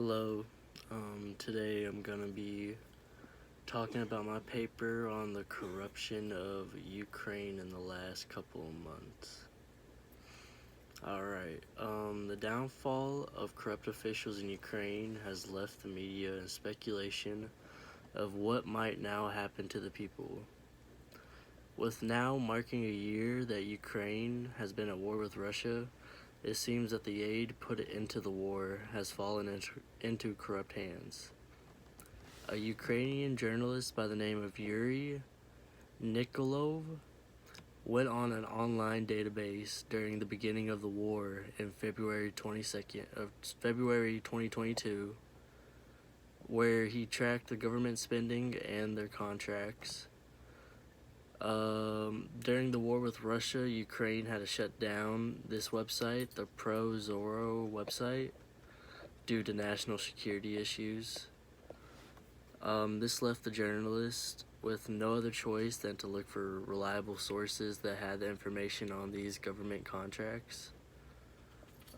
Hello. Today I'm gonna be talking about my paper on the corruption of Ukraine in the last couple of months. Alright, the downfall of corrupt officials in Ukraine has left the media in speculation of what might now happen to the people. With now marking a year that Ukraine has been at war with Russia, it seems that the aid put into the war has fallen into corrupt hands. A Ukrainian journalist by the name of Yuri Nikolov went on an online database during the beginning of the war in February 2022, where he tracked the government spending and their contracts. During the war with Russia, Ukraine had to shut down this website, the ProZorro website, due to national security issues. This left the journalist with no other choice than to look for reliable sources that had the information on these government contracts.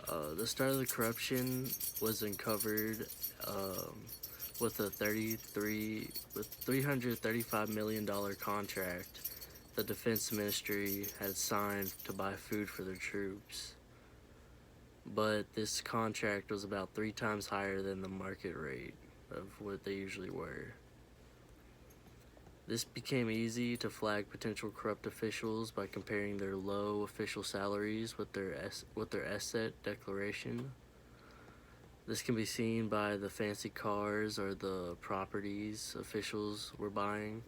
The start of the corruption was uncovered with a $335 million contract the Defense Ministry had signed to buy food for their troops. But this contract was about 3 times higher than the market rate of what they usually were. This became easy to flag potential corrupt officials by comparing their low official salaries with their asset declaration. This can be seen by the fancy cars or the properties officials were buying.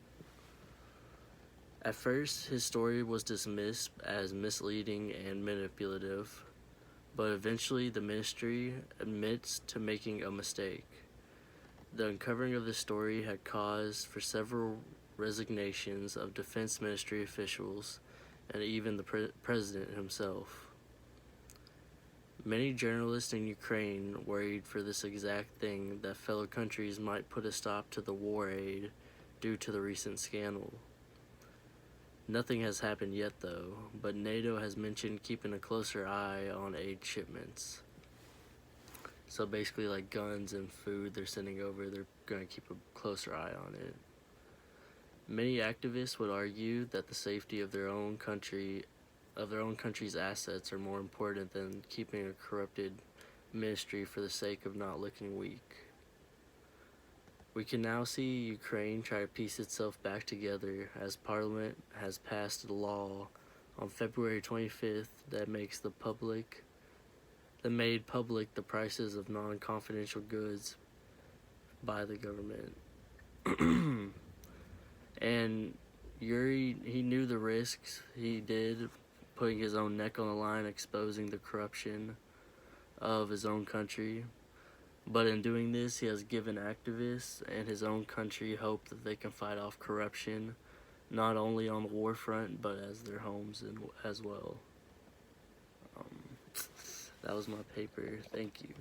At first, his story was dismissed as misleading and manipulative, but eventually the ministry admits to making a mistake. The uncovering of this story had caused for several resignations of Defense Ministry officials and even the president himself. Many journalists in Ukraine worried for this exact thing, that fellow countries might put a stop to the war aid due to the recent scandal. Nothing has happened yet though, but NATO has mentioned keeping a closer eye on aid shipments. So basically like guns and food they're sending over, they're going to keep a closer eye on it. Many activists would argue that the safety of their own country's assets are more important than keeping a corrupted ministry for the sake of not looking weak. We can now see Ukraine try to piece itself back together as Parliament has passed a law on February 25th that made public the prices of non-confidential goods by the government. And Yuri, he knew the risks he did, putting his own neck on the line, exposing the corruption of his own country. But in doing this, he has given activists and his own country hope that they can fight off corruption, not only on the war front, but as their homes as well. That was my paper. Thank you.